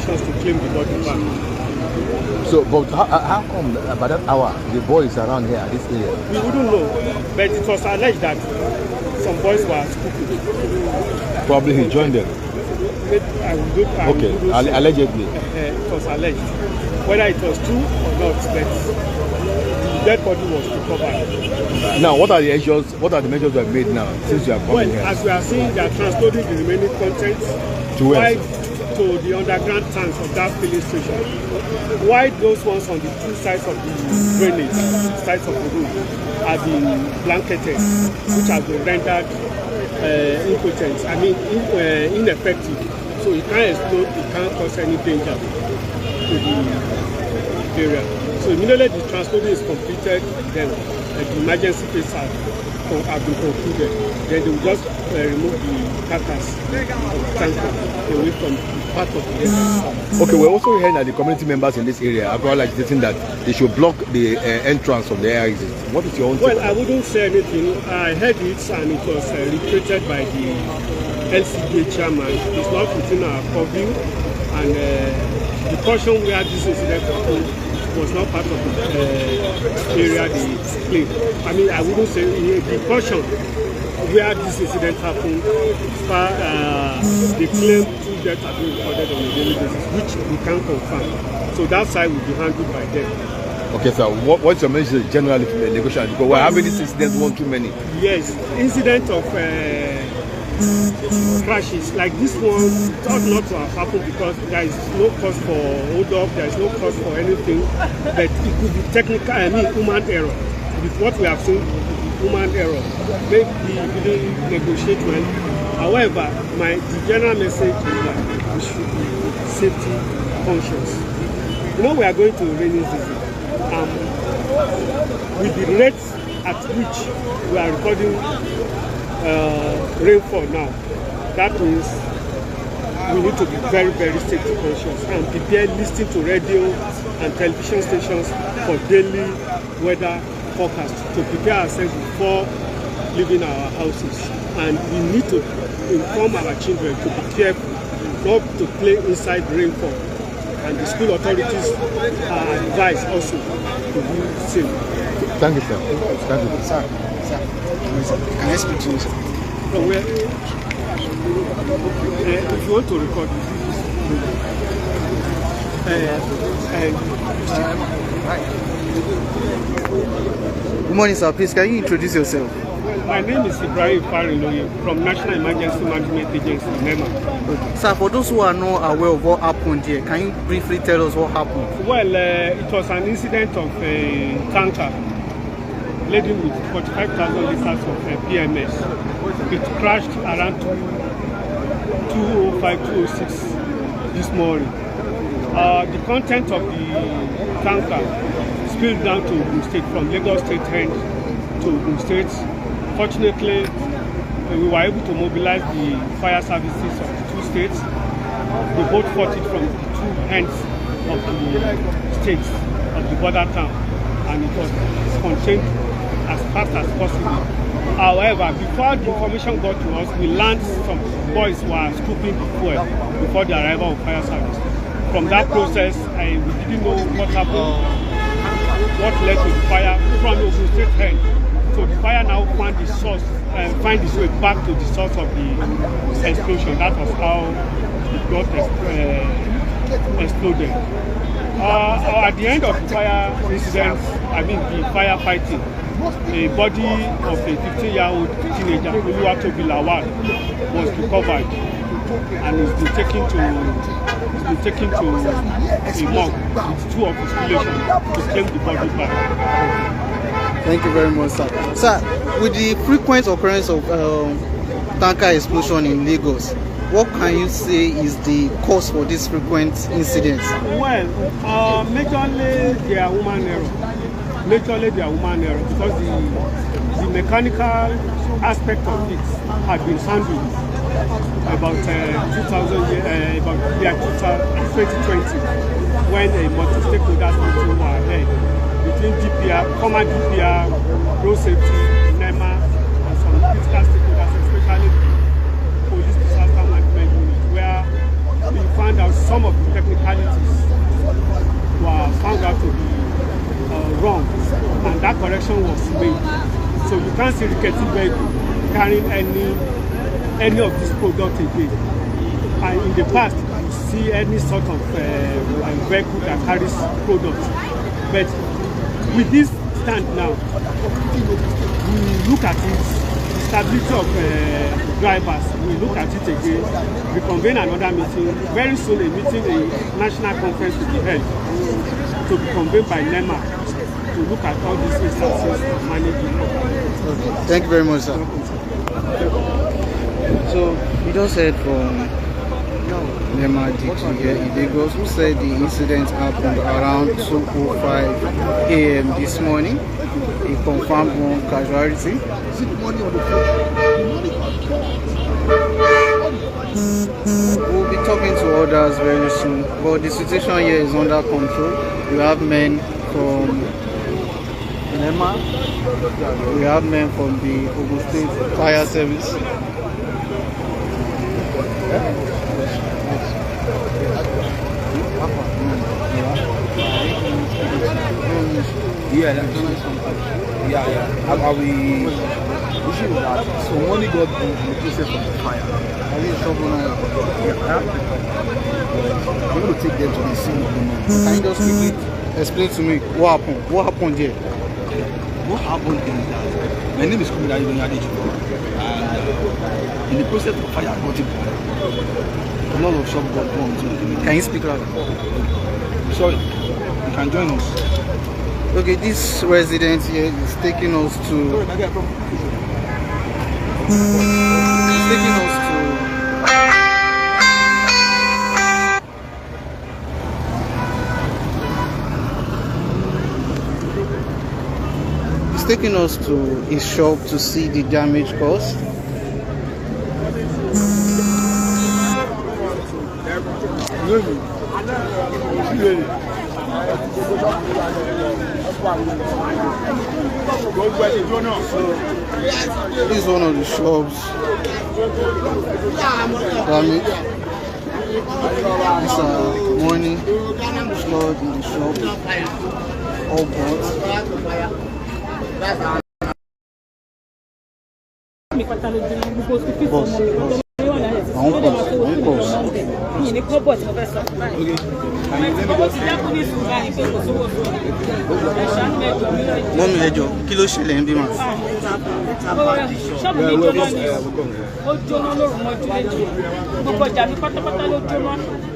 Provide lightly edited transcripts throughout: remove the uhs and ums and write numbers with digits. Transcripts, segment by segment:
investigations to claim the body back. So, but how come by that hour the boys around here at this area? We wouldn't know, but it was alleged that some boys were scooping. Probably he joined them. Allegedly. It was alleged. Whether it was true or not, but the dead body was recovered. Now, what are the measures? What are the measures we have made now since you are coming here? As we are seeing, they are transloading the remaining contents to the underground tanks of that filling station. Why those ones on the two sides of the drainage, sides of the road, have been blanketed, which has been rendered impotent. I mean, ineffective. So it can't explode, it can't cause any danger to the area. So immediately the transporting is completed, then the emergency phase have been concluded. Then they will just remove the carcass of the tanker away from part of the area. Okay, we're also hearing that the community members in this area are probably agitating that they should block the entrance of the air exit. What is your own take? Well, I wouldn't say anything. I heard it and it was reiterated by the LCDA chairman. It's not within our purview, and the portion where this incident happened was not part of the area they claimed. I mean, I wouldn't say the portion where this incident happened, they claim two deaths have been recorded on a daily basis, which we can confirm. So that side will be handled by them. Okay, so what's your message generally to the negotiation? Because we're having this incident one too many. Yes, incident of crashes like this one ought not to have happened because there is no cause for hold up, there is no cause for anything, but it could be technical, human error. With what we have seen, human error. Maybe we didn't negotiate well. However, the general message is that we should be safety conscious. You know, we are going to rainy season. With the rates at which we are recording rainfall now, that means we need to be very, very safety conscious and prepare listening to radio and television stations for daily weather forecast to prepare ourselves before leaving our houses. And we need to inform our children to be careful, not to play inside rainfall. And the school authorities are advised also to be safe. Thank you, sir. Thank you. Sir, can I speak to you, sir? So if you want to record Good morning, sir. Please, can you introduce yourself? My name is Ibrahim Fariloye from National Emergency Management Agency, NEMA. Okay. Sir, for those who are not aware of what happened here, can you briefly tell us what happened? Well, it was an incident of a tanker laden with 45,000 liters of PMS. It crashed around 2:05, 2:06 this morning. The content of the tanker spilled down to Ogun State from Lagos State end to Ogun State. Fortunately, we were able to mobilize the fire services of the two states. They both fought it from the two ends of the states of the border town, and it was contained as fast as possible. However, before the information got to us, we learned some boys were scooping the fuel before the arrival of fire service. From that process, we didn't know what happened, what led to the fire from the Ogun State end. So the fire now find its way back to the source of the explosion. That was how it got exploded. At the end of the fire incident, the firefighting, a body of a 15-year-old teenager, Oluwatobi Lawal, was recovered and has been taken to a morgue with two of his relations to claim the body back. Thank you very much, sir. Sir, with the frequent occurrence of tanker explosion in Lagos, what can you say is the cause for these frequent incidents? Well, majorly they are human error. Because the mechanical aspect of it had been handled about 2020 when a multi-stakeholders meeting were held between DPR, former DPR, road safety, NEMA, and some critical stakeholders, especially the police disaster management unit, where we found out some of the technical You can't see recreative vehicle carrying any of these products again. And in the past, you see any sort of vehicle that carries products. But with this stand now, we look at it, the stability of drivers, we look at it again, we convene another meeting. Very soon a meeting, a national conference will be held to be convened by NEMA to look at all these instances and manage it. Okay. Thank you very much, sir. So we just heard from NEMA DG here in Lagos, who said the incident happened around 2:05 a.m. this morning. He confirmed one casualty. We'll be talking to others very soon, but the situation here is under control. We have men from NEMA, we have men from the Ogun State Fire Service. Yeah. How we issue that so money got in the process of the fire. Are you in trouble now? We're going to take them to the scene of the money. Can you just quickly explain to me what happened? What happened here? What happened is that my name is Kumida Ajegunle, and in the process of fire, I got it. A lot of shop got burned. Can you speak louder? Sorry, you can join us. Okay, this resident here is taking us to. He's taking us to his shop to see the damage caused. This is one of the shops damage. It's a morning flood in the shop, all bought. Mọ́mí ẹjọ́ kí ló ṣẹlẹ̀ ń bí mà? Ṣọ́ọ̀bù mi jóná ni ó jóná lóru mọ́jú méjì. Gbogbo ọjà mi pátápátá ló jóná.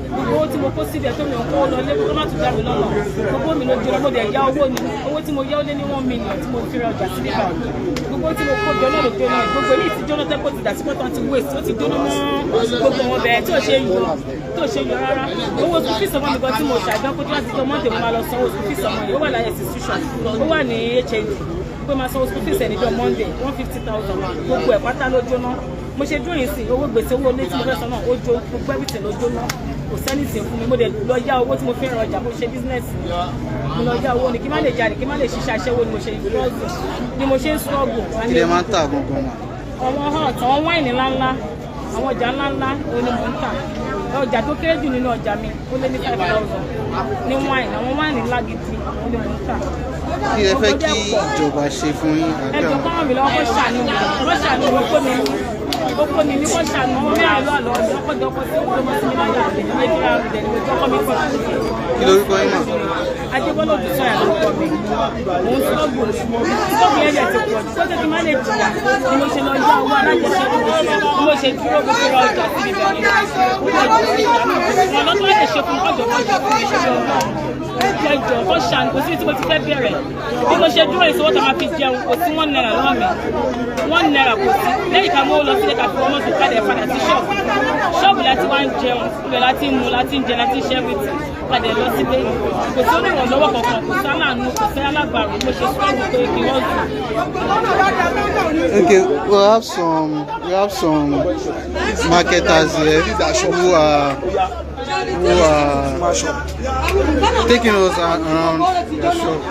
Gbogbo owó tí mo kó síbẹ̀ tó mi ò kó lọ lé kó má tún dá mi lọ́nà. Gbogbo mi ló jóná, mo dẹ̀ yá owó ni. Owó tí mo yá ó lé ní 1 million tí mo fi ra ọjà sí nígbà. Gbogbo tí mo kó jóná ló jóná. Gbogbo èyí tí jóná tẹ́kọ̀ọ́ ti dà sí pọ́tàn ti waste. Ó ti jóná mọ́ gbogbo wọn bẹ̀rẹ̀ tí ò ṣe yọ rárá. Owó school fees ọmọ mi gan tí mo ṣàìdán kó tó láti tó Monday mo máa lọ sanwó school fees ọmọ yìí. Ó wà láyé institution. Ó wà ní HND. Pé máa sanwó school fees ẹ̀ níjọ́ Monday 150,000 gbogbo ẹ̀ pátá ló jóná. Mo ṣe dúró yìí sí owó gbèsè owó ilé tí mo fẹ́ san náà ó jó gbogbo everything ló jóná. Kò sẹ́ni tí ń fún mi, mo dẹ̀ lọ yá owó tí mo fẹ́ ra ọjà mo ṣe business. Mo lọ yá owó ni kí má lè jalè kí má lè ṣiṣẹ́ aṣẹ́wó ni mo ṣe struggle ni mo ṣe ń struggle. Ilé máa ń tà gangan mà. Àwọn hot àwọn wáìnì ńláńlá àwọn ọjà ńláńlá òun ni mò ń tà. Ọjà tó kéré jù nínú ọjà mi ó lé ní 5,000 ní wáìnì àwọn wáìnì ńlá gidi òun ni mò ń tà. Kí ẹ fẹ́ kí ìjọba ṣe fún yín àbí ẹjọ́ kọ́ mi lọ́wọ́ kó ṣàánú mi ó kó mi ní kó ṣàánú ọmọ mi àlọ́ àlọ́ ọ̀dọ́kọ̀dọ́kọ̀ sí ọmọ sí mi láyà àgbẹ̀ ní ẹgbẹ́ àrùdẹ̀ ní ojú ọkọ mi kọ́ sí mi. Kí lorúkọ yín mà? Ajegunle ojú sọ̀rọ̀ lórúkọ mi òun sọ́ọ̀bù yẹn lẹ̀ ti pọ̀ jù tó tẹ́tí má lè jìyà ni mo ṣe lọ yá owó alájẹsẹ́kù ni mo ṣe dúró gbogbo ọjà sí mi bẹ̀rẹ̀ ọ̀nà tó lè ṣe fún ọjọ́ fún mi ṣe lọ́wọ́ ẹjọ́ kó ṣàánú kò sí tí mo ti fẹ́ bẹ̀rẹ̀ bí mo ṣe dúró ìṣòwò tó máa fi jẹun kò sí 1 naira lọ́wọ́ mi 1 naira kò sí lẹ́yìn ká mọ́ lọ sílé ká fi ọmọ tó padà sí ṣọ́ọ̀bù láti wá ń jẹun ibẹ̀ láti ń mu láti ń jẹ láti ń ṣe everything padà lọ sílé kò sí olùrànlọ́wọ́ kankan kò sí aláàánú kò sí alábàárò mo ṣe sọ́ọ̀bù pé kí wọ́n dùn. Okay, we have some marketers here who are taking us around the shop.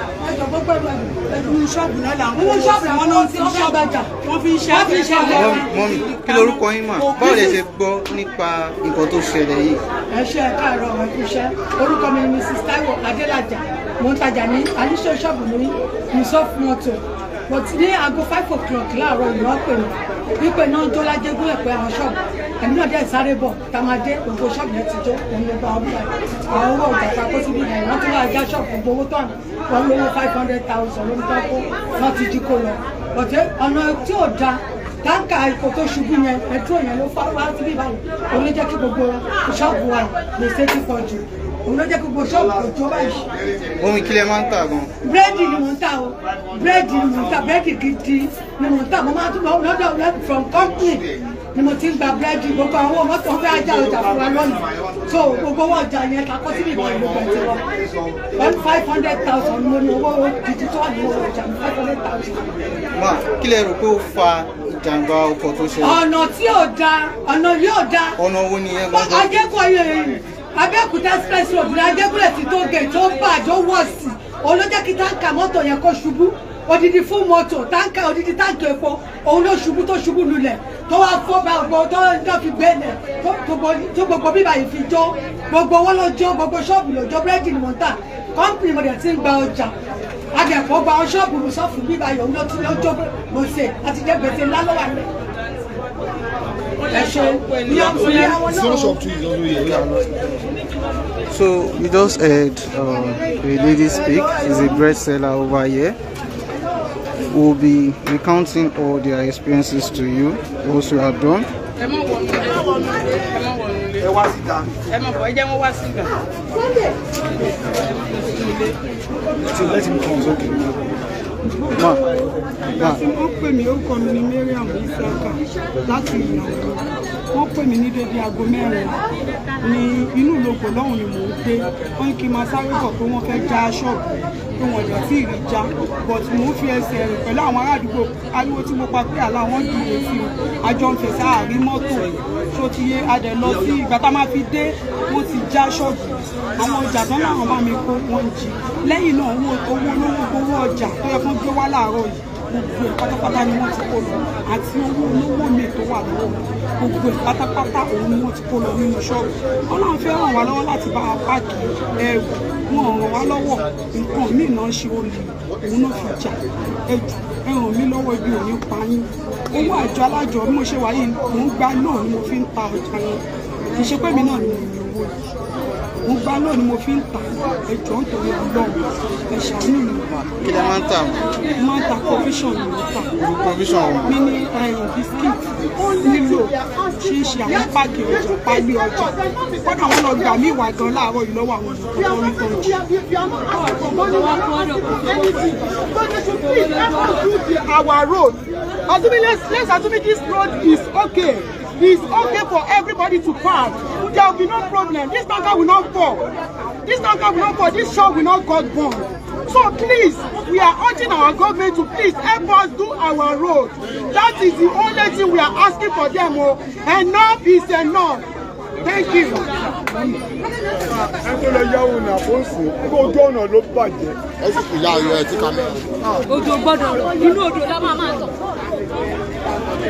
Mọ́mí, kí lorúkọ yín mà? Báwo lẹ ṣe gbọ́ nípa nǹkan tó ṣẹlẹ̀ yìí? Ẹ ṣé káàárọ̀ ẹ kú iṣẹ́. Orúkọ mi ni Mrs. Taiwo Adélájà. Mo ń tajà ní Alíṣọ́ ṣọ́ọ̀bù ní Yusuf Moto. but ní aago 5 o'clock láàárọ̀ ìlú ọ̀pẹ̀ mi wípé náà jó lájégúnlẹ̀ pé àwọn ṣọ́ọ̀bù ẹ̀mí náà dẹ̀ sáré bọ̀ tá máa dé gbogbo ṣọ́ọ̀bù yẹn ti jó òun ló bá ọdún àwọn owó ọjà tá a kó síbi ìyá ìwọ́n tún wá já ṣọ́ọ̀bù gbogbo owó tán wọn lówó 500,000 lórí tó kó wọn ti jí kó lọ bọ̀tẹ́ ọ̀nà tí ò da táǹkà ipò tó ṣubú yẹn Petrol yẹn ló fà wá síbí báyìí òun ló jẹ́ kí gbogbo ṣọ́ọ̀bù wa gbèsè ti pọ̀ jù òun ló jẹ́ kí gbogbo ṣọ́ọ̀bù kò jó báyìí. Omi kílẹ̀ máa ń tà gan. Búrẹ́dì ni mò ń tà o búrẹ́dì ni mò ń tà búrẹ́dì gidi ni mò ń tà mo máa tún bọ̀ lọ́dọ̀ from company ni mo ti ń gba búrẹ́dì gbogbo àwọn mọ́tò ń fẹ́ ajá ọjà fún wa lọ́nà so gbogbo owó ọjà yẹn kakọ́ síbi ìbọn ìlú pẹ̀tẹ́ wọn 500,000 mo ní owó gidi tó wà ní owó ọjà 500,000. Ma kílẹ̀ rò pé ó fa ìjàmbá ọkọ̀ tó ṣẹlẹ̀? ọ̀nà tí ò da ọ̀nà yóò da. Ọ̀nà wo ni ẹ gbọ́dọ̀? Ajégúnlẹ̀ Abẹ́òkúta express road ní Ajégúnlẹ̀ tí tó gẹ̀ tó bàjọ́ wọ̀ sí òun ló jẹ́ kí táǹkà mọ́tò yẹn kó ṣubú odidi fún mọ́tò táǹkà odidi táǹkà epo òun ló ṣubú tó ṣubú lulẹ̀ tó wá fọ́ bá ọgbọ́n tó ń fi gbẹ́lẹ̀ tó gbogbo bíbá yìí fi jó gbogbo owó ló jó gbogbo ṣọ́ọ̀bù ló jó búrẹ́dì ni mò ń tà kọ́ńpìnì mo dẹ̀ ti ń gba ọjà adẹ̀kọ́ gba ṣọ́ọ̀bù mi sọ́ọ̀fù bíbá yìí òun ló ti ló jó gbèsè àti jẹ́ gbèsè ńlá lọ́wọ́ àlẹ́. So you just heard a lady speak. She's a bread seller over here. We'll be recounting all their experiences to you, those who have done. So let him come, okay. Wọ́n pè mí orúkọ mi ní Mariam Isaka láti ìyàwó. Wọ́n pè mí ní dédé aago 4 ní inú ìlòkò lọ́hùn ni mò ń gbé. Wọ́n ní kí n máa sáré bọ̀ pé wọ́n fẹ́ já ṣọ́ọ̀bù pé wọ́n lè tí ì rí já. But mò ń fi ẹsẹ̀ rìn pẹ̀lú àwọn ará àdúgbò ariwo tí mo pa pé àlá wọn dìde sí i. Àjọ ń fẹsẹ̀ àárín mọ́tò tó ti yé adẹ̀ lọ sí ìgbà tá a máa fi dé wọ́n ti já ṣọ́ọ̀bù. Àwọn ọjà tán láwọn bá mi kó wọ́n jí. Lẹ́yìn náà owó olówó ọjà tó yẹ kó gbé wá láàárọ̀ yìí gbogbo ẹ̀ pátápátá ni wọ́n ti kó lọ àti owó olówó mi tó wà lọ́wọ́ gbogbo ẹ̀ pátápátá òun ni wọ́n ti kó lọ nínú ṣọ́ọ̀bù. Ọlọ́run fẹ́ ràn wá lọ́wọ́ láti bá wa páàkì ẹrù wọn ràn wá lọ́wọ́ nǹkan míì náà ṣe olè òun náà fi jà ẹ ràn mí lọ́wọ́ ibi ò ní pa yín. Owó àjọ alájọ bí mo ṣe wà yìí mò ń gbà náà ni mo fi ń ta ọjà yẹn kì í ṣe pé mi náà ni mo ní owó yìí mo gbà náà ni mo fi ń ta ẹjọ́ nítorí Ọlọ́run ẹ ṣàánú mi. Kí lẹ máa ń tà? Mo máa ń ta provision ni mo ta. Provision wọn. Mi ní biscuit nílò ṣíṣe àwọn páàkì ọjà pálí ọjà kọ́dà wọn lọ gbà mí ìwà gan láàárọ̀ yìí lọ́wọ́ àwọn olùkọ́ tó ń tọ́jú. Our road, let's assume this road is okay. It's okay for everybody to pass. There will be no problem. This tanker will not fall. This tanker will not fall. This shop will not get burned. So please, we are urging our government to please help us do our road. That is the only thing we are asking for them. Oh. Enough is enough. Thank you.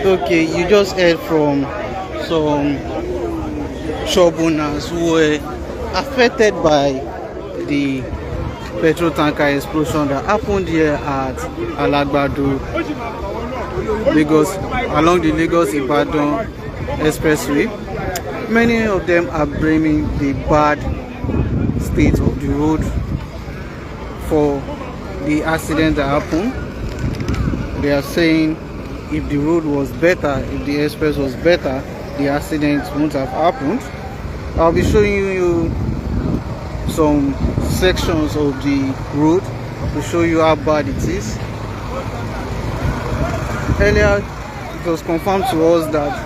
Okay, you just heard from some shop owners who were affected by the petrol tanker explosion that happened here at Alagbado, Lagos, along the Lagos-Ibadan expressway. Many of them are blaming the bad state of the road for the accident that happened. They are saying if the road was better, if the express was better, the accident wouldn't have happened. I'll be showing you some sections of the road to show you how bad it is. Earlier, it was confirmed to us that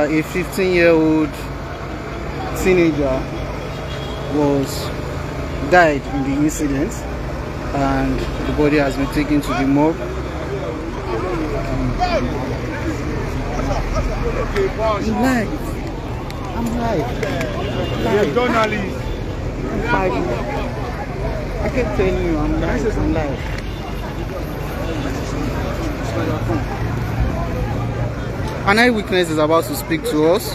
a 15-year-old teenager died in the incident, and the body has been taken to the morgue. I'm live. You're a journalist. I kept telling you I'm live. An eyewitness is about to speak to us.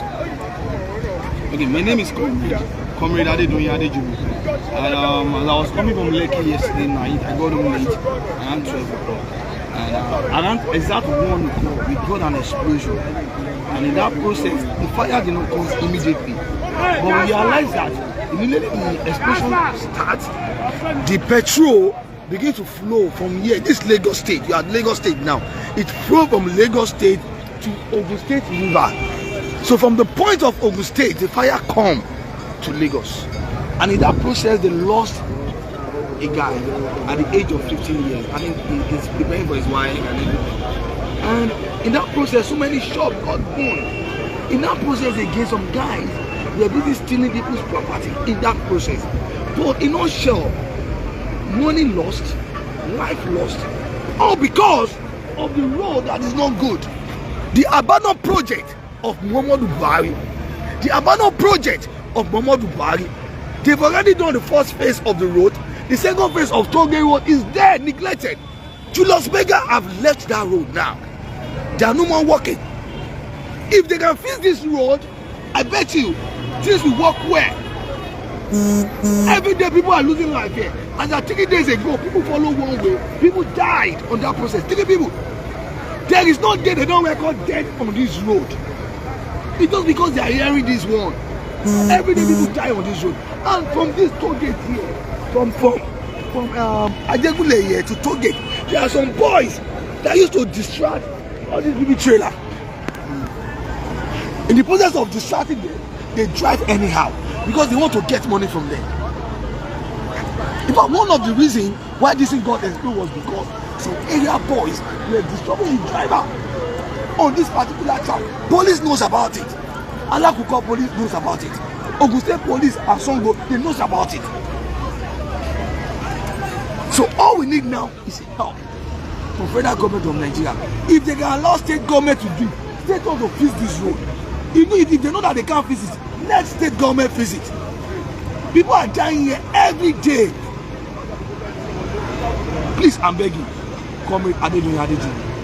Okay, my name is Comrade Ajegunle. And as I was coming from Lekki yesterday night, I got home late around 12 o'clock. And around exact 1 o'clock, we got an explosion. And in that process, the fire did not cause immediately. But we realized that immediately the explosion starts, the petrol begins to flow from here. This Lagos State, you are at Lagos State now. It flowed from Lagos State to Ogun State River. So from the point of Ogun State, the fire come to Lagos. And in that process, they lost a guy at the age of 15 years. I think he's preparing for his wife and everything. And in that process, so many shops got burned. In that process, again, some guys were busy stealing people's property in that process. But in a nutshell, money lost, life lost, all because of the road that is not good. The abandoned project of Muhammadu Buhari, the abandoned project of Muhammadu Buhari, they've already done the first phase of the road. The second phase of Toge Road is there, neglected. Julius Berger have left that road now. They are no more working. If they can fix this road, I bet you things will work well. Every day people are losing life here. As of 3 days ago, people follow one way. People died on that process. 3 people. There is no day they don't record dead on this road. It's just because they are hearing this one. Every day people die on this road. And from this toll gate here, from Ajegunle here to toll gate, there are some boys that used to distract all these BB trailer. In the process of distracting them, they drive anyhow because they want to get money from them. In fact, one of the reasons why this thing got exploded was because some area boys were disturbing the driver on this particular track. Police knows about it. Alakuko police knows about it. Ogun State police and Songo, they knows about it. So all we need now is help from federal government of Nigeria. If they can allow state government to do, state government to fix this road. Even if they know that they can't fix it, let state government fix it. People are dying here every day. Please, I'm begging. Comrade Ajegunle.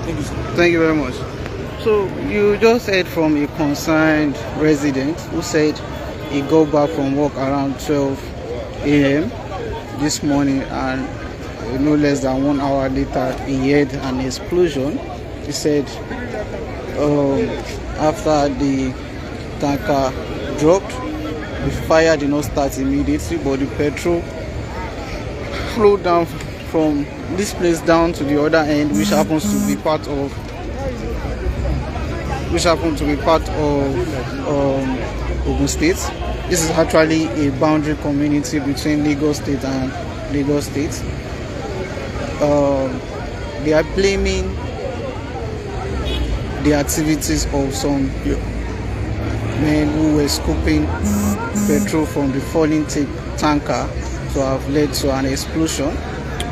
Thank you, sir. Thank you very much. So you just heard from a concerned resident who said he got back from work around 12 a.m. this morning, and no less than 1 hour later he heard an explosion. He said after the tanker dropped, the fire did not start immediately, but the petrol flowed down from this place down to the other end, which happens to be part of Ogun State. This is actually a boundary community between Lagos State and Lagos State. They are blaming the activities of some men who were scooping petrol from the falling tanker to have led to an explosion.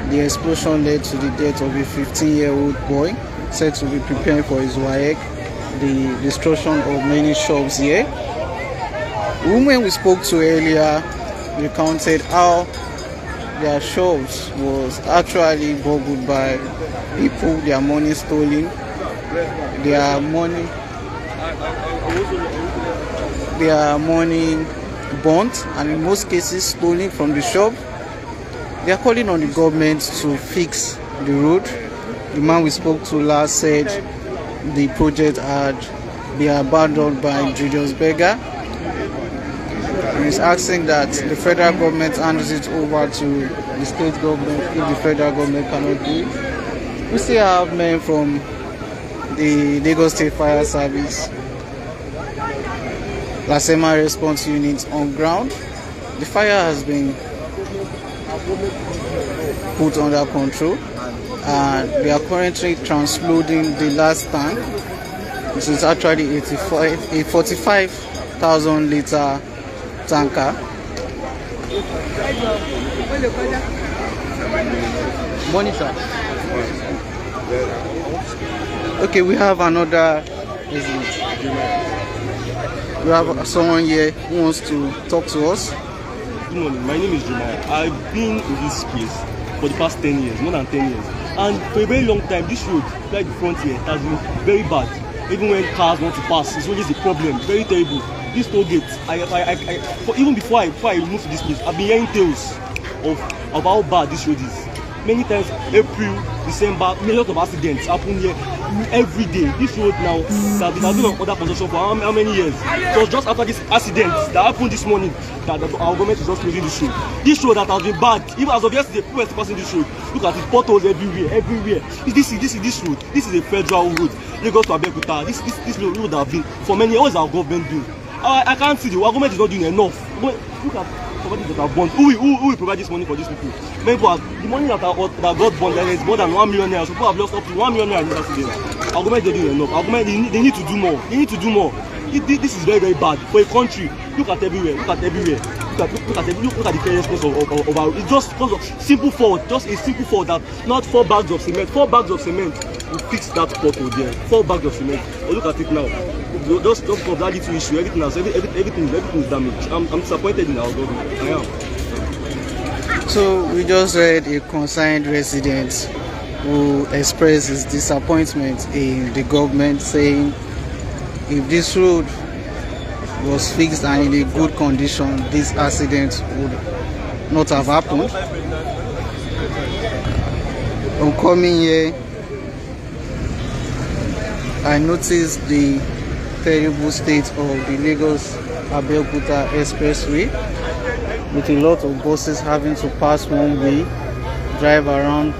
The explosion led to the death of a 15-year-old boy said to be preparing for his WAEC, the destruction of many shops here. The woman we spoke to earlier recounted how their shops was actually boggled by people, their money stolen, their money burnt, and in most cases stolen from the shop. They are calling on the government to fix the road. The man we spoke to last said the project had been abandoned by Julius Berger. He is asking that the federal government hands it over to the state government if the federal government cannot do it. We still have men from the Lagos State Fire Service, Lasema response units on ground. The fire has been put under control, and they are currently transloading the last tank, which is actually a 45,000 liter tanker. Monitor. Okay, we have another business. We have someone here who wants to talk to us. Good morning, my name is Jumai. I've been in this place for the past 10 years, more than 10 years. And for a very long time, this road, like the front here, has been very bad. Even when cars want to pass, it's always a problem. Very terrible. This toll gate, even before I moved to this place, I've been hearing tales of how bad this road is. Many times, April, December, many lot of accidents happen here every day. This road now, that has been on other construction for how many years? It was just after this accident that happened this morning that our government is just closing this road. This road that has been bad, even as of yesterday, people were passing this road. Look at it, potholes everywhere. This road. This is a federal road. Lagos to Ajegunle. This road that have been for many years. What is our government doing? I can't see our government is not doing enough. Look at somebody that have bond. Who will provide this money for these people? Many people the money that got bond, there is more than 1 million naira. So people have lost up to 1 million naira in this accident. Our government is not doing enough. Our government they need to do more. They need to do more. This is very, very bad for a country. Look at everywhere. Look at the carelessness of our. It's just because of simple fault. Just a simple fault that not 4 bags of cement. 4 bags of cement will fix that pothole there. 4 bags of cement. But look at it now. Just for that little issue, everything is damaged. I'm disappointed in our government. I am. So we just read a concerned resident who expressed his disappointment in the government, saying if this road was fixed and in a good condition, this accident would not have happened. On coming here, I noticed the terrible state of the Lagos-Abeokuta expressway, with a lot of buses having to pass one way, drive around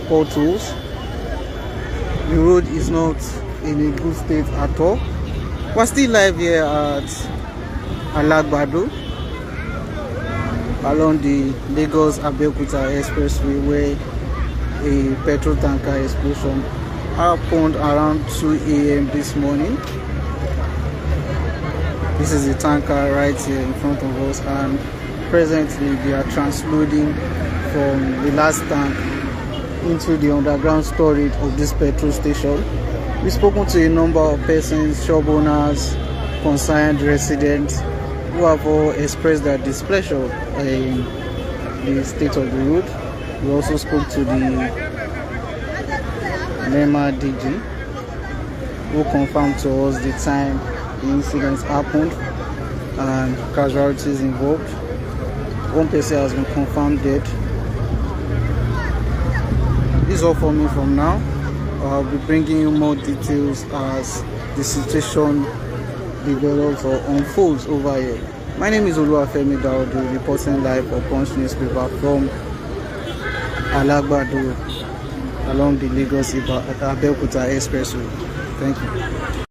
potholes. The road is not in a good state at all. We're still live here at Alagbado along the Lagos-Abeokuta expressway, where a petrol tanker explosion happened around 2 a.m. this morning. This is the tanker right here in front of us, and presently they are transloading from the last tank into the underground storage of this petrol station. We've spoken to a number of persons, shop owners, concerned residents, who have all expressed their displeasure in the state of the road. We also spoke to the NEMA DG, who confirmed to us the time the incident happened and casualties involved. One person has been confirmed dead. This is all for me from now. I'll be bringing you more details as the situation develops or unfolds over here. My name is Oluwafemi Daodu, reporting live for Punch newspaper from Alagbado along the Lagos-Abeokuta expressway. Thank you.